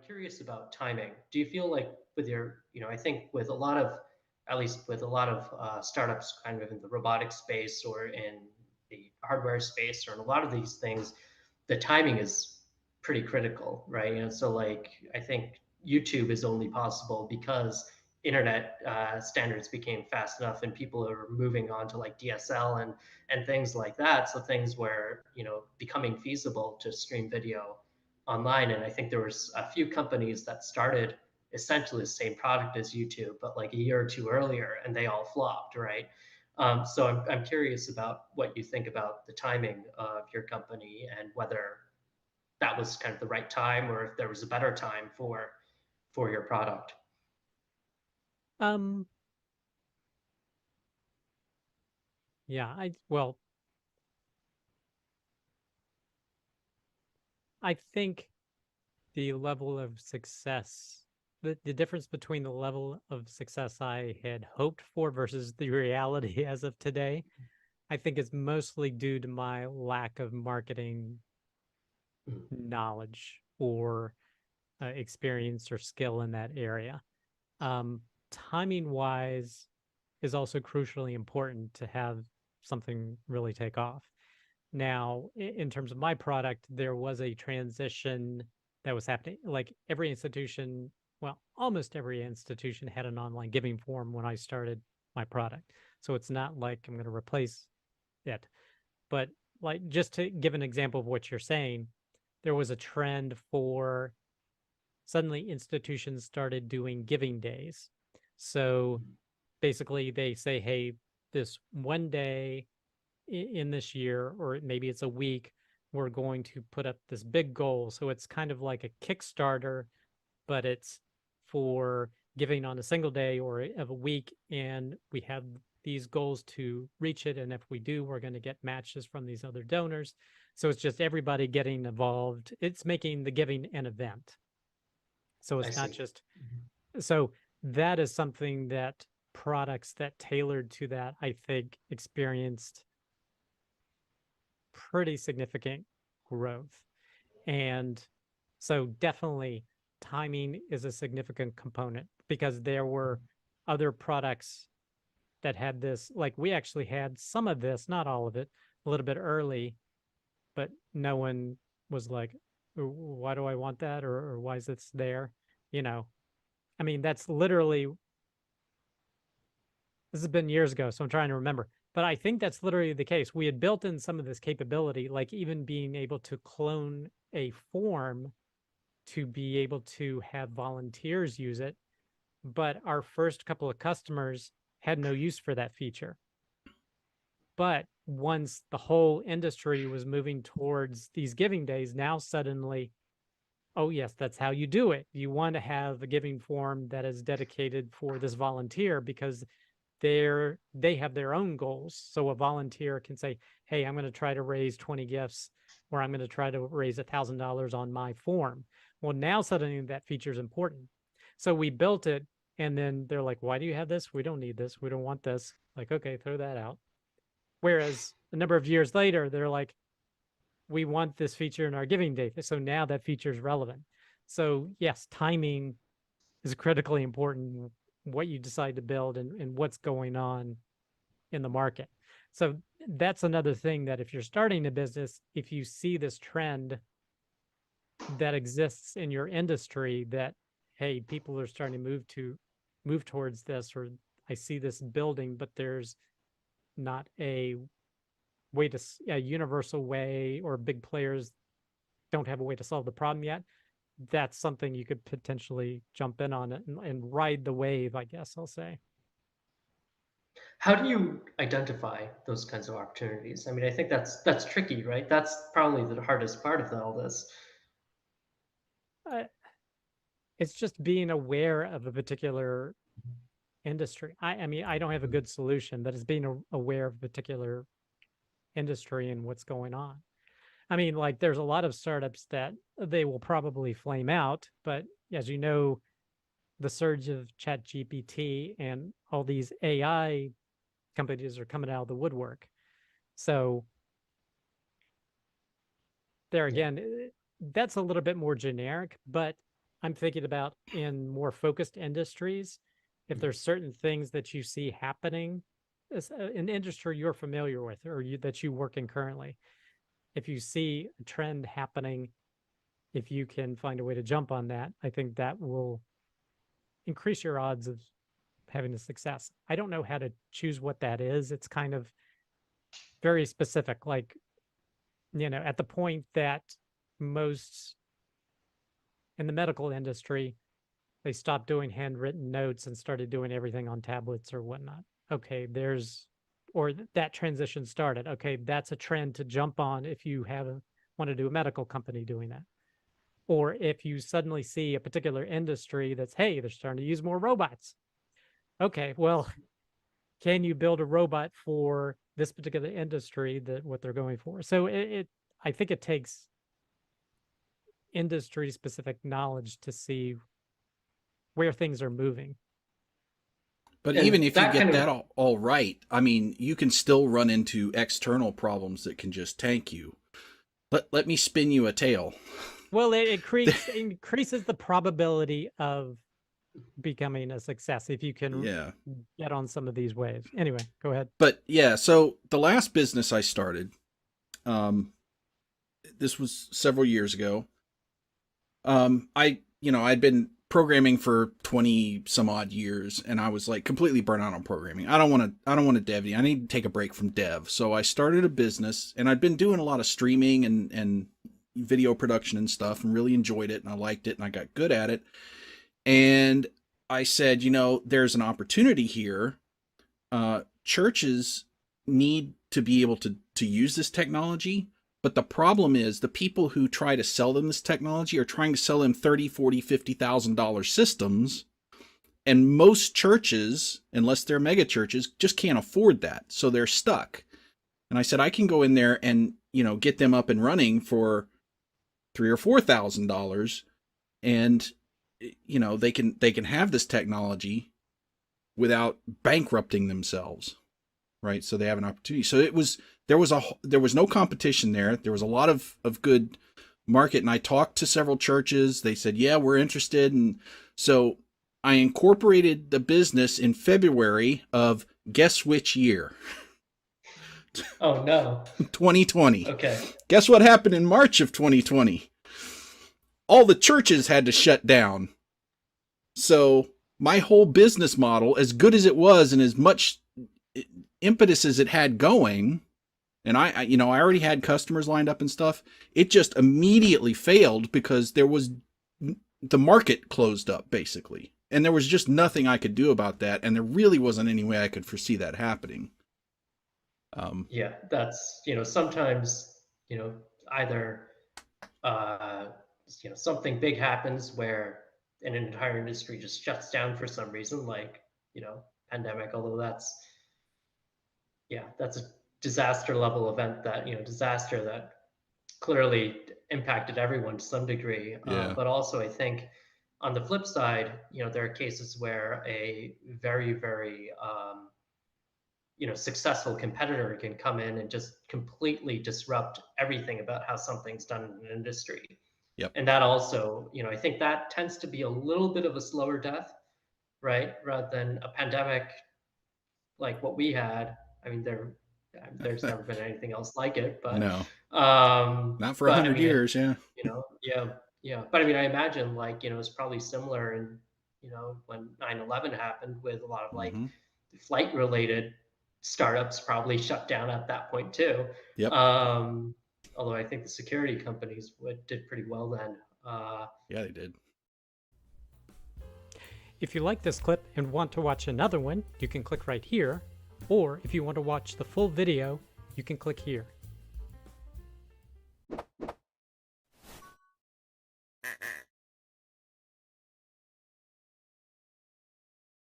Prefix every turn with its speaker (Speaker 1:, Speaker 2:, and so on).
Speaker 1: curious about timing. Do you feel like with your, I think with a lot of, at least with a lot of startups kind of in the robotics space or in the hardware space or in a lot of these things, the timing is pretty critical, right? And so like, I think YouTube is only possible because internet standards became fast enough and people are moving on to like DSL and things like that. So things where, becoming feasible to stream video online. And I think there was a few companies that started essentially the same product as YouTube, but like a year or two earlier, and they all flopped, right? So I'm curious about what you think about the timing of your company and whether that was kind of the right time or if there was a better time for your product.
Speaker 2: Um, yeah, well, I think the level of success, the difference between the level of success I had hoped for versus the reality as of today, I think is mostly due to my lack of marketing
Speaker 1: Mhm.
Speaker 2: knowledge or experience or skill in that area. Um, Timing wise is also crucially important to have something really take off. Now, in terms of my product, there was a transition that was happening. Like every institution, well, almost every institution had an online giving form when I started my product. So it's not like I'm going to replace it. But like just to give an example of what you're saying, there was a trend for suddenly institutions started doing giving days. So basically they say, hey, this one day in this year, or maybe it's a week, we're going to put up this big goal. So it's kind of like a Kickstarter, but it's for giving on a single day or of a week. And we have these goals to reach it. And if we do, we're going to get matches from these other donors. So it's just everybody getting involved. It's making the giving an event. So
Speaker 1: I
Speaker 2: it's not
Speaker 1: see.
Speaker 2: just, so that is something that products that tailored to that, I think, experienced pretty significant growth. And so definitely timing is a significant component because there were other products that had this, like we actually had some of this, not all of it, a little bit early, but no one was like, why do I want that? Or why is this there? You know, I mean, that's literally, this has been years ago, so I'm trying to remember. But I think that's literally the case. We had built in some of this capability, like even being able to clone a form to be able to have volunteers use it. But our first couple of customers had no use for that feature. But once the whole industry was moving towards these giving days, now suddenly, oh, yes, that's how you do it. You want to have a giving form that is dedicated for this volunteer because they have their own goals. So a volunteer can say, hey, I'm going to try to raise 20 gifts or I'm going to try to raise $1,000 on my form. Well, now suddenly that feature is important. So we built it and then they're like, why do you have this? We don't need this. We don't want this. Like, okay, throw that out. Whereas a number of years later, they're like, we want this feature in our giving data. So now that feature is relevant. So yes, timing is critically important, what you decide to build and what's going on in the market. So that's another thing that if you're starting a business, if you see this trend that exists in your industry that, hey, people are starting to move towards this, or I see this building, but there's not a way to a universal way, or big players don't have a way to solve the problem yet, that's something you could potentially jump in on it and ride the wave, I guess I'll say.
Speaker 1: How do you identify those kinds of opportunities? I mean, I think that's tricky, right? That's probably the hardest part of all this.
Speaker 2: Uh, it's just being aware of a particular industry. I mean, I don't have a good solution, but it's being aware of a particular industry and what's going on. I mean, like there's a lot of startups that they will probably flame out, but as you know, the surge of chat GPT and all these AI companies are coming out of the woodwork. So there
Speaker 1: Yeah.
Speaker 2: again, that's a little bit more generic, but I'm thinking about in more focused industries, if there's certain things that you see happening, an industry you're familiar with or that you work in currently, if you see a trend happening, if you can find a way to jump on that, I think that will increase your odds of having a success. I don't know how to choose what that is. It's kind of very specific. Like, at the point that most in the medical industry, they stopped doing handwritten notes and started doing everything on tablets or whatnot. Okay, that transition started. Okay, that's a trend to jump on if you want to do a medical company doing that. Or if you suddenly see a particular industry that's, hey, they're starting to use more robots. Okay, well, can you build a robot for this particular industry that what they're going for? So I think it takes industry specific knowledge to see where things are moving.
Speaker 3: But even
Speaker 1: And
Speaker 3: if you
Speaker 1: that
Speaker 3: get
Speaker 1: kind
Speaker 3: that
Speaker 1: of,
Speaker 3: all right, I mean, you can still run into external problems that can just tank you. Let me spin you a tale.
Speaker 2: Well, it increases the probability of becoming a success if you can
Speaker 3: Yeah.
Speaker 2: get on some of these waves. Anyway, go ahead.
Speaker 3: But yeah, so the last business I started, um, this was several years ago. I'd been programming for 20 some odd years, and I was like completely burnt out on programming. I don't want to dev. I need to take a break from dev. So I started a business, and I'd been doing a lot of streaming and video production and stuff, and really enjoyed it, and I liked it, and I got good at it. And I said, there's an opportunity here. Churches need to be able to use this technology. But the problem is the people who try to sell them this technology are trying to sell them $30,000, $40,000, $50,000 systems. And most churches, unless they're mega churches, just can't afford that. So they're stuck. And I said, I can go in there and, get them up and running for $3,000 or $4,000. And, they can have this technology without bankrupting themselves. Right. So they have an opportunity. So there was no competition there. There was a lot of good market. And I talked to several churches. They said, yeah, we're interested. And so I incorporated the business in February of guess which year?
Speaker 1: oh no.
Speaker 3: 2020.
Speaker 1: Okay.
Speaker 3: Guess what happened in March of 2020? All the churches had to shut down. So my whole business model, as good as it was and as much impetus as it had going, and I already had customers lined up and stuff, it just immediately failed because the market closed up basically, and there was just nothing I could do about that, and there really wasn't any way I could foresee that happening.
Speaker 1: Yeah, that's, sometimes, either, something big happens where an entire industry just shuts down for some reason, like, pandemic, although that's a disaster level event disaster that clearly impacted everyone to some degree.
Speaker 3: Yeah.
Speaker 1: But also, I think on the flip side, there are cases where a very, very, successful competitor can come in and just completely disrupt everything about how something's done in an industry.
Speaker 3: Yep.
Speaker 1: And that also, I think that tends to be a little bit of a slower death, right? Rather than a pandemic like what we had. I mean, there's never been anything else like it, but
Speaker 3: No, not for
Speaker 1: but I
Speaker 3: 100
Speaker 1: mean,
Speaker 3: years. Yeah.
Speaker 1: yeah, yeah. But I mean, I imagine like it's probably similar in when 9/11 happened with a lot of like
Speaker 3: Mm-hmm.
Speaker 1: flight related startups probably shut down at that point too.
Speaker 3: Yep.
Speaker 1: Although I think the security companies did pretty well then.
Speaker 3: Yeah, they did.
Speaker 2: If you like this clip and want to watch another one, you can click right here. Or if you want to watch the full video, you can click here.